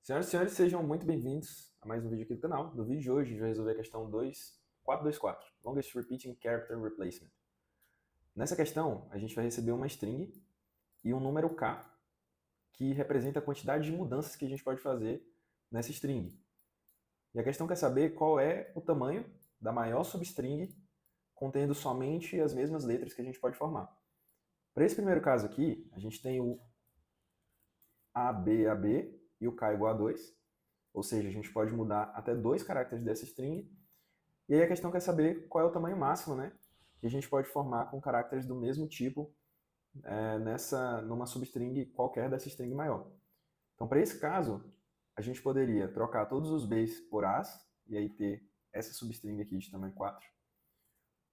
Senhoras e senhores, sejam muito bem-vindos a mais um vídeo aqui do canal. No vídeo de hoje, a gente vai resolver a questão 424, Longest Repeating Character Replacement. Nessa questão, a gente vai receber uma string e um número k, que representa a quantidade de mudanças que a gente pode fazer nessa string. E a questão quer saber qual é o tamanho da maior substring contendo somente as mesmas letras que a gente pode formar. Para esse primeiro caso aqui, a gente tem o AB e o k igual a 2. Ou seja, a gente pode mudar até 2 caracteres dessa string. E aí a questão quer saber qual é o tamanho máximo, né, que a gente pode formar com caracteres do mesmo tipo numa substring qualquer dessa string maior. Então, para esse caso, a gente poderia trocar todos os b's por a's, e aí ter essa substring aqui de tamanho 4.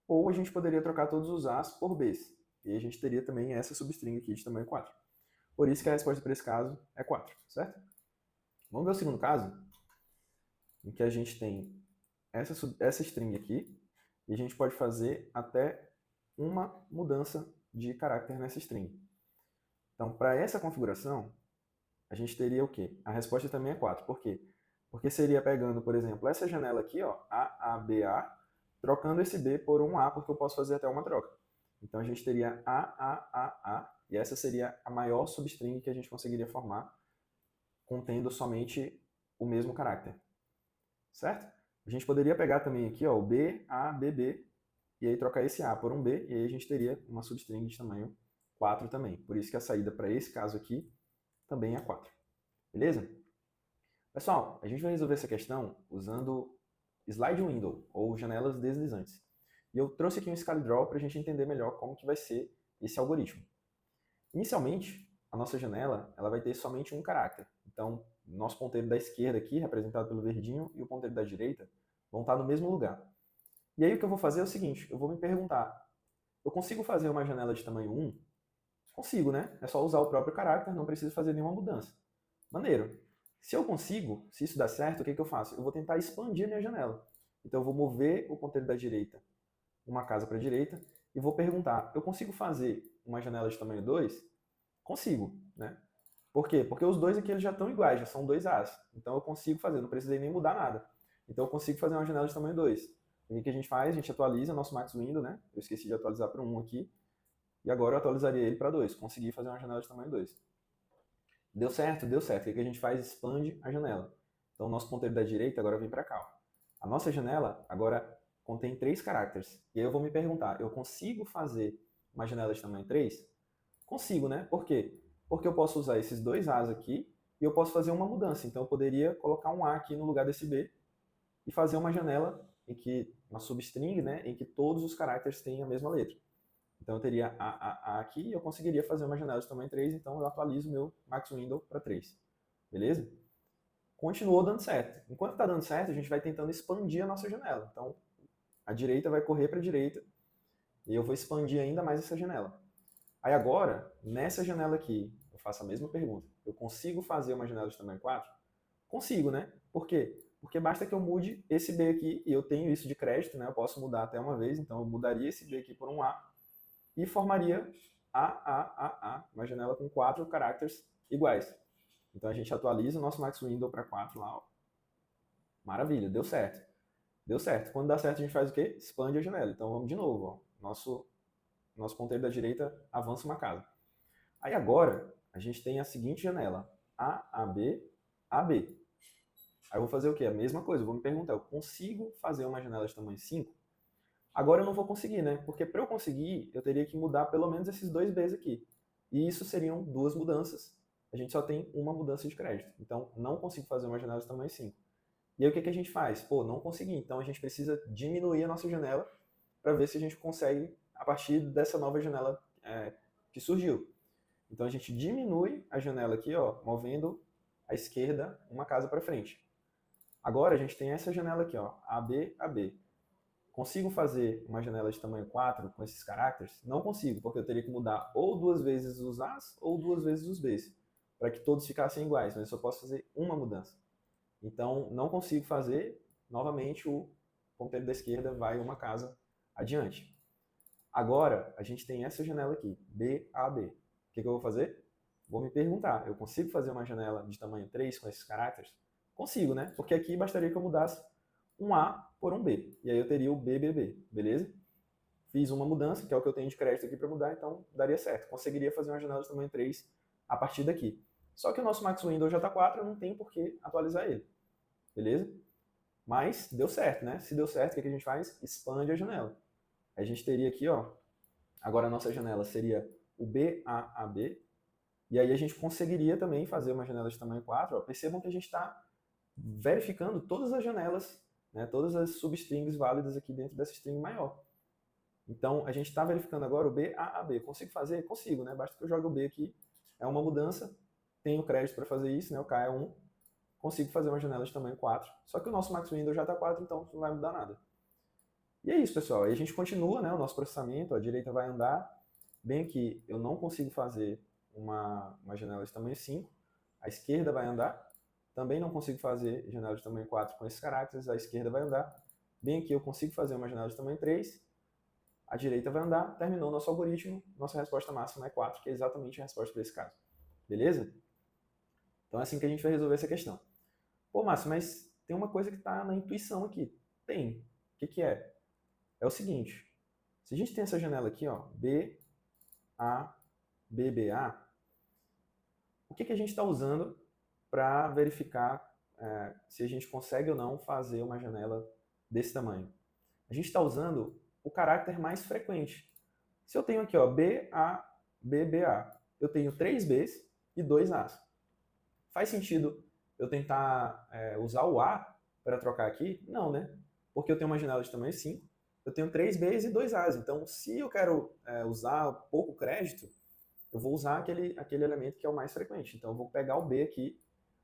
Ou a gente poderia trocar todos os a's por b's, e aí a gente teria também essa substring aqui de tamanho 4. Por isso que a resposta para esse caso é 4, certo? Vamos ver o segundo caso, em que a gente tem essa string aqui, e a gente pode fazer até uma mudança de caráter nessa string. Então, para essa configuração, a gente teria o quê? A resposta também é 4. Por quê? Porque seria pegando, por exemplo, essa janela aqui, ó, AABA, trocando esse B por um A, porque eu posso fazer até uma troca. Então, a gente teria AAAA, e essa seria a maior substring que a gente conseguiria formar, contendo somente o mesmo caráter. Certo? A gente poderia pegar também aqui, ó, o B, A, B, B, e aí trocar esse A por um B, e aí a gente teria uma substring de tamanho 4 também. Por isso que a saída para esse caso aqui também é 4. Beleza? Pessoal, a gente vai resolver essa questão usando slide window, ou janelas deslizantes. E eu trouxe aqui um ScaleDraw para a gente entender melhor como que vai ser esse algoritmo. Inicialmente, a nossa janela ela vai ter somente um caráter. Então, nosso ponteiro da esquerda aqui, representado pelo verdinho, e o ponteiro da direita vão estar no mesmo lugar. E aí o que eu vou fazer é o seguinte, eu vou me perguntar, eu consigo fazer uma janela de tamanho 1? Consigo, né? É só usar o próprio caráter, não preciso fazer nenhuma mudança. Maneiro. Se eu consigo, se isso dá certo, o que eu faço? Eu vou tentar expandir a minha janela. Então eu vou mover o ponteiro da direita uma casa para a direita e vou perguntar, eu consigo fazer uma janela de tamanho 2? Consigo, né? Por quê? Porque os dois aqui eles já estão iguais, já são dois As. Então eu consigo fazer, não precisei nem mudar nada. Então eu consigo fazer uma janela de tamanho 2. E o que a gente faz? A gente atualiza nosso Max Window, né? Eu esqueci de atualizar para 1 aqui. E agora eu atualizaria ele para 2. Consegui fazer uma janela de tamanho 2. Deu certo? Deu certo. O que a gente faz? Expande a janela. Então o nosso ponteiro da direita agora vem para cá. A nossa janela agora contém 3 caracteres. E aí eu vou me perguntar, eu consigo fazer uma janela de tamanho 3? Consigo, né? Por quê? Porque eu posso usar esses dois As aqui e eu posso fazer uma mudança. Então eu poderia colocar um A aqui no lugar desse B e fazer uma janela em que, uma substring, né, em que todos os caracteres têm a mesma letra. Então eu teria A aqui e eu conseguiria fazer uma janela de tamanho 3, então eu atualizo meu Max Window para 3. Beleza? Continuou dando certo. Enquanto está dando certo, a gente vai tentando expandir a nossa janela. Então a direita vai correr para a direita e eu vou expandir ainda mais essa janela. Aí agora, nessa janela aqui, eu faço a mesma pergunta. Eu consigo fazer uma janela de tamanho 4? Consigo, né? Por quê? Porque basta que eu mude esse B aqui, e eu tenho isso de crédito, né? Eu posso mudar até uma vez, então eu mudaria esse B aqui por um A, e formaria uma janela com 4 caracteres iguais. Então a gente atualiza o nosso Max Window para 4 lá, ó. Maravilha, deu certo. Deu certo. Quando dá certo, a gente faz o quê? Expande a janela. Então vamos de novo, ó. Nosso ponteiro da direita avança uma casa. Aí agora, a gente tem a seguinte janela, AAB, AB. Aí eu vou fazer o quê? A mesma coisa, eu vou me perguntar, eu consigo fazer uma janela de tamanho 5? Agora eu não vou conseguir, né? Porque para eu conseguir, eu teria que mudar pelo menos esses dois Bs aqui. E isso seriam duas mudanças. A gente só tem uma mudança de crédito. Então, não consigo fazer uma janela de tamanho 5. E aí o que a gente faz? Pô, não consegui. Então a gente precisa diminuir a nossa janela para ver se a gente consegue a partir dessa nova janela que surgiu. Então a gente diminui a janela aqui, ó, movendo à esquerda uma casa para frente. Agora a gente tem essa janela aqui, ó, AB, AB. Consigo fazer uma janela de tamanho 4 com esses caracteres? Não consigo, porque eu teria que mudar ou duas vezes os As ou duas vezes os Bs, para que todos ficassem iguais, mas eu só posso fazer uma mudança. Então não consigo fazer, novamente o ponteiro da esquerda vai uma casa adiante. Agora a gente tem essa janela aqui, BAB. O que eu vou fazer? vou me perguntar, eu consigo fazer uma janela de tamanho 3 com esses caracteres? Consigo, né? Porque aqui bastaria que eu mudasse um A por um B. E aí eu teria o BBB, beleza? Fiz uma mudança, que é o que eu tenho de crédito aqui para mudar, então daria certo. Conseguiria fazer uma janela de tamanho 3 a partir daqui. Só que o nosso Max Window já está 4, eu não tenho por que atualizar ele. Beleza? Mas deu certo, né? Se deu certo, o que a gente faz? Expande a janela. A gente teria aqui, ó, agora a nossa janela seria o BAAB, e aí a gente conseguiria também fazer uma janela de tamanho 4. Ó. Percebam que a gente está verificando todas as janelas, né, todas as substrings válidas aqui dentro dessa string maior. Então, a gente está verificando agora o BAAB. Consigo fazer? Consigo, né? Basta que eu jogue o B aqui. É uma mudança, tenho crédito para fazer isso, né? O K é 1. Consigo fazer uma janela de tamanho 4. Só que o nosso Max Window já está 4, então não vai mudar nada. E é isso, pessoal. Aí a gente continua, né, o nosso processamento. A direita vai andar. Bem aqui, eu não consigo fazer uma janela de tamanho 5. A esquerda vai andar. Também não consigo fazer janela de tamanho 4 com esses caracteres. A esquerda vai andar. Bem aqui, eu consigo fazer uma janela de tamanho 3. A direita vai andar. Terminou o nosso algoritmo. Nossa resposta máxima é 4, que é exatamente a resposta para esse caso. Beleza? Então é assim que a gente vai resolver essa questão. Pô, Márcio, mas tem uma coisa que está na intuição aqui. Tem. O que, que é? É o seguinte. Se a gente tem essa janela aqui, ó, BA, BBA, o que, que a gente está usando para verificar se a gente consegue ou não fazer uma janela desse tamanho? A gente está usando o caráter mais frequente. Se eu tenho aqui, ó, BA, BBA, eu tenho 3 Bs e 2 As. Faz sentido eu tentar usar o A para trocar aqui? Não, né? Porque eu tenho uma janela de tamanho 5, eu tenho 3 Bs e 2 As. Então, se eu quero usar pouco crédito, eu vou usar aquele elemento que é o mais frequente. Então, eu vou pegar o B aqui.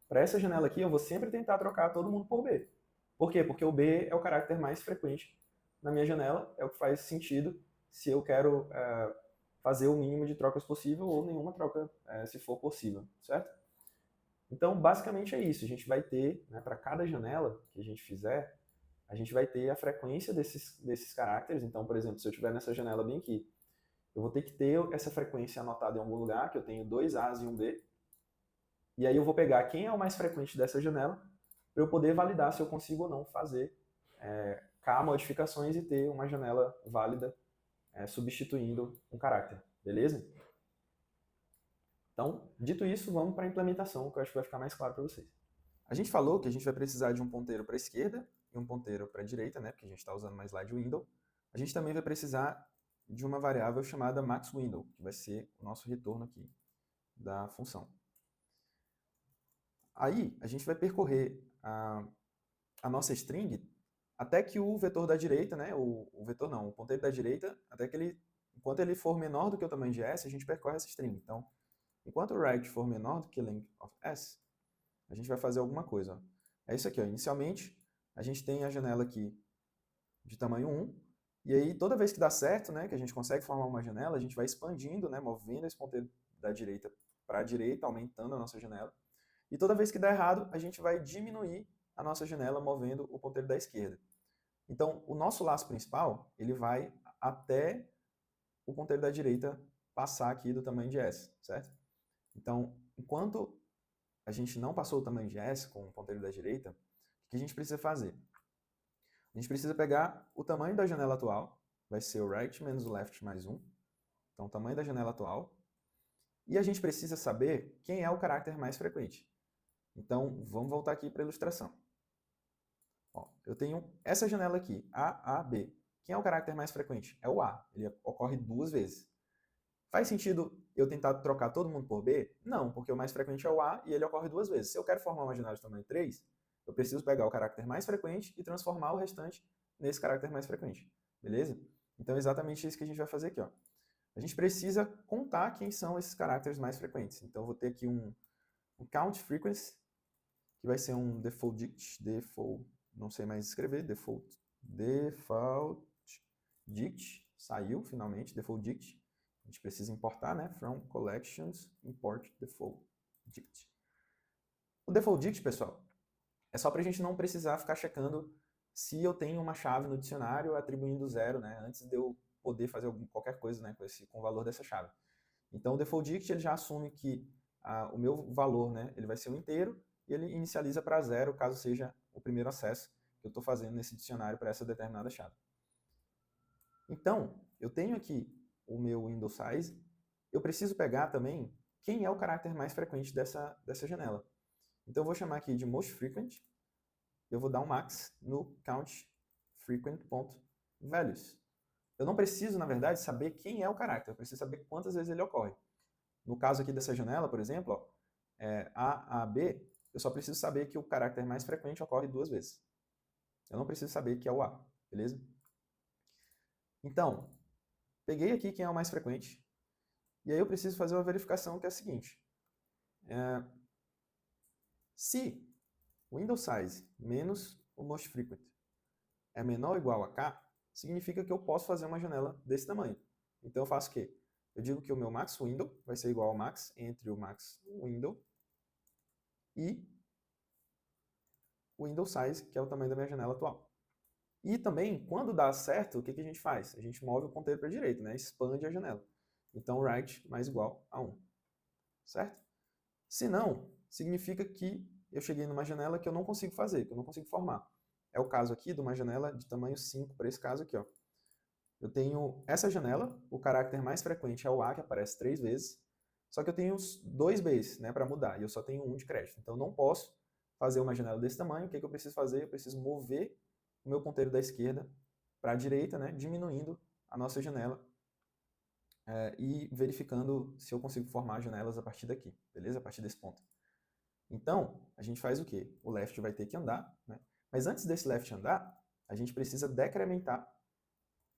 Para essa janela aqui, eu vou sempre tentar trocar todo mundo por B. Por quê? Porque o B é o caráter mais frequente na minha janela, é o que faz sentido se eu quero fazer o mínimo de trocas possível ou nenhuma troca, se for possível, certo? Então, basicamente é isso. A gente vai ter, né, para cada janela que a gente fizer, a gente vai ter a frequência desses caracteres. Então, por exemplo, se eu estiver nessa janela bem aqui, eu vou ter que ter essa frequência anotada em algum lugar, que eu tenho 2 As e um B. E aí eu vou pegar quem é o mais frequente dessa janela, para eu poder validar se eu consigo ou não fazer K modificações e ter uma janela válida substituindo um caráter. Beleza? Então, dito isso, vamos para a implementação, que eu acho que vai ficar mais claro para vocês. A gente falou que a gente vai precisar de um ponteiro para a esquerda e um ponteiro para a direita, né, porque a gente está usando uma slide window. A gente também vai precisar de uma variável chamada maxWindow, que vai ser o nosso retorno aqui da função. Aí, a gente vai percorrer a nossa string até que o vetor da direita, né, o ponteiro da direita, até que enquanto ele for menor do que o tamanho de S, a gente percorre essa string. Então, enquanto o right for menor do que length of S, a gente vai fazer alguma coisa. Ó. É isso aqui. Ó. Inicialmente, a gente tem a janela aqui de tamanho 1, e aí toda vez que dá certo, né, que a gente consegue formar uma janela, a gente vai expandindo, né, movendo esse ponteiro da direita para a direita, aumentando a nossa janela. E toda vez que dá errado, a gente vai diminuir a nossa janela movendo o ponteiro da esquerda. Então, o nosso laço principal, ele vai até o ponteiro da direita passar aqui do tamanho de S, certo? Então, enquanto a gente não passou o tamanho de S com o ponteiro da direita, o que a gente precisa fazer? A gente precisa pegar o tamanho da janela atual, vai ser o right menos o left mais 1, então o tamanho da janela atual, e a gente precisa saber quem é o caráter mais frequente. Então, vamos voltar aqui para a ilustração. Ó, eu tenho essa janela aqui, A, A, B. Quem é o caráter mais frequente? É o A, ele ocorre 2 vezes. Faz sentido eu tentar trocar todo mundo por B? Não, porque o mais frequente é o A e ele ocorre 2 vezes. Se eu quero formar uma janela de tamanho 3, eu preciso pegar o caráter mais frequente e transformar o restante nesse caráter mais frequente. Beleza? Então é exatamente isso que a gente vai fazer aqui. Ó. A gente precisa contar quem são esses caracteres mais frequentes. Então eu vou ter aqui um count frequency, que vai ser um default não sei mais escrever, default dict, saiu finalmente, default dict. A gente precisa importar, né? From collections, import default dict. O default dict, pessoal, é só para a gente não precisar ficar checando se eu tenho uma chave no dicionário atribuindo 0, né? Antes de eu poder fazer qualquer coisa, né? Com o valor dessa chave. Então, o default dict ele já assume que o meu valor, né, ele vai ser um inteiro e ele inicializa para 0, caso seja o primeiro acesso que eu estou fazendo nesse dicionário para essa determinada chave. Então, eu tenho aqui o meu window size, eu preciso pegar também quem é o caráter mais frequente dessa janela. Então, eu vou chamar aqui de most frequent, eu vou dar um max no count frequent.values. Eu não preciso, na verdade, saber quem é o caráter, eu preciso saber quantas vezes ele ocorre. No caso aqui dessa janela, por exemplo, ó, A a B, eu só preciso saber que o caráter mais frequente ocorre 2 vezes. Eu não preciso saber que é o A, beleza? Então, peguei aqui quem é o mais frequente, e aí eu preciso fazer uma verificação que é a seguinte. Se o window size menos o most frequent é menor ou igual a K, significa que eu posso fazer uma janela desse tamanho. Então eu faço o quê? Eu digo que o meu max window vai ser igual ao max entre o max window e o window size, que é o tamanho da minha janela atual. E também, quando dá certo, o que a gente faz? A gente move o ponteiro para a direita, né? Expande a janela. Então, right mais igual a 1. Certo? Se não, significa que eu cheguei numa janela que eu não consigo fazer, que eu não consigo formar. É o caso aqui de uma janela de tamanho 5, para esse caso aqui, ó. Eu tenho essa janela, o caráter mais frequente é o A, que aparece 3 vezes, só que eu tenho 2 Bs, né, para mudar, e eu só tenho 1 de crédito. Então eu não posso fazer uma janela desse tamanho. O que eu preciso fazer? Eu preciso mover o meu ponteiro da esquerda para a direita, né, diminuindo a nossa janela e verificando se eu consigo formar janelas a partir daqui, beleza? A partir desse ponto. Então, a gente faz o quê? O left vai ter que andar, né? Mas antes desse left andar, a gente precisa decrementar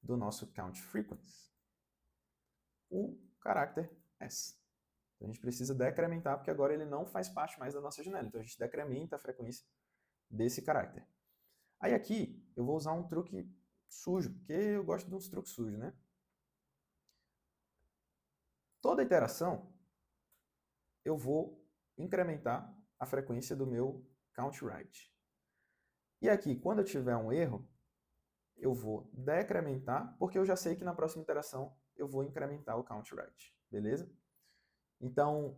do nosso count frequency o caráter s. Então, a gente precisa decrementar, porque agora ele não faz parte mais da nossa janela. Então, a gente decrementa a frequência desse caráter. Aí aqui, eu vou usar um truque sujo, porque eu gosto de uns truques sujos, né? Toda iteração, eu vou incrementar a frequência do meu count right. E aqui, quando eu tiver um erro, eu vou decrementar, porque eu já sei que na próxima iteração eu vou incrementar o count right, beleza? Então,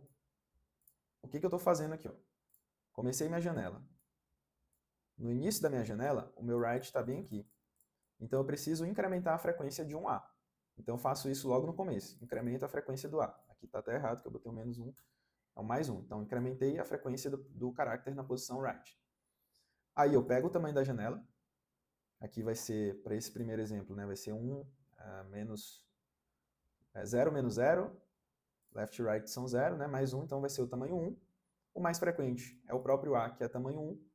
o que eu estou fazendo aqui? Ó? Comecei minha janela. No início da minha janela, o meu right está bem aqui. Então eu preciso incrementar a frequência de um A. Então eu faço isso logo no começo. Incremento a frequência do A. Aqui está até errado, que eu botei um menos 1. É um mais 1. Então incrementei a frequência do caráter na posição right. Aí eu pego o tamanho da janela. Aqui vai ser, para esse primeiro exemplo, né, vai ser 1 menos 0 menos 0. Left e right são 0, né, mais 1, então vai ser o tamanho 1. O mais frequente é o próprio A, que é tamanho 1.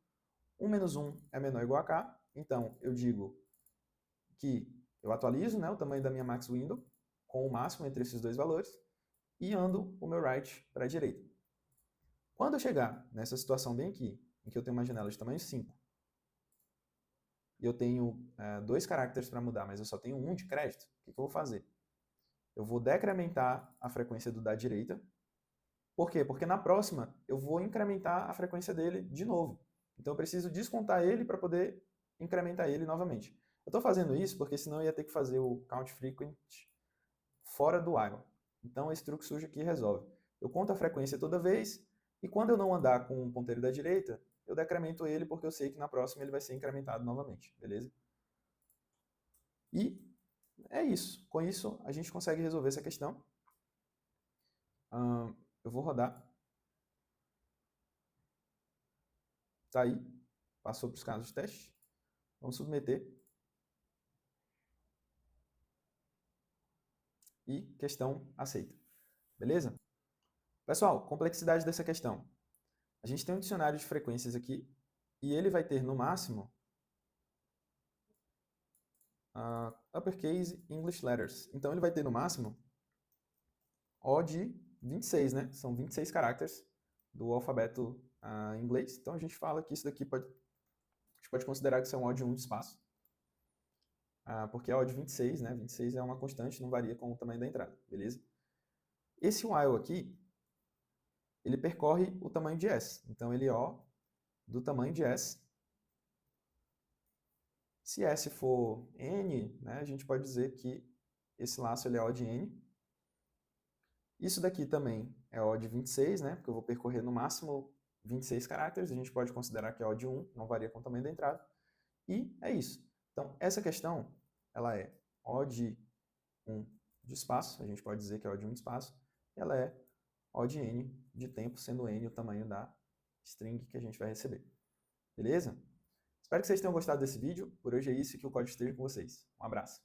1 menos 1 é menor ou igual a K. Então eu digo que eu atualizo, né, o tamanho da minha max window com o máximo entre esses dois valores e ando o meu right para a direita. Quando eu chegar nessa situação bem aqui, em que eu tenho uma janela de tamanho 5, e eu tenho 2 caracteres para mudar, mas eu só tenho 1 de crédito, o que eu vou fazer? Eu vou decrementar a frequência do da direita. Por quê? Porque na próxima eu vou incrementar a frequência dele de novo. Então eu preciso descontar ele para poder incrementar ele novamente. Eu estou fazendo isso porque senão eu ia ter que fazer o count frequent fora do while. Então esse truque sujo aqui resolve. Eu conto a frequência toda vez e quando eu não andar com o ponteiro da direita, eu decremento ele porque eu sei que na próxima ele vai ser incrementado novamente, beleza? E é isso. Com isso a gente consegue resolver essa questão. Eu vou rodar. Tá aí. Passou para os casos de teste. Vamos submeter. E questão aceita. Beleza? Pessoal, complexidade dessa questão. A gente tem um dicionário de frequências aqui e ele vai ter no máximo uppercase English letters. Então ele vai ter no máximo O de 26, né? São 26 caracteres do alfabeto inglês. Então a gente fala que isso daqui a gente pode considerar que isso é um O de 1 de espaço. Porque é O de 26, né? 26 é uma constante, não varia com o tamanho da entrada, beleza? Esse while aqui, ele percorre o tamanho de S. Então ele é O do tamanho de S. Se S for N, né, a gente pode dizer que esse laço ele é O de N. Isso daqui também é O de 26, né? Porque eu vou percorrer no máximo 26 caracteres. A gente pode considerar que é O de 1, não varia com o tamanho da entrada. E é isso. Então, essa questão, ela é O de 1 de espaço, a gente pode dizer que é O de 1 de espaço, e ela é O de N de tempo, sendo N o tamanho da string que a gente vai receber. Beleza? Espero que vocês tenham gostado desse vídeo. Por hoje é isso e que o código esteja com vocês. Um abraço.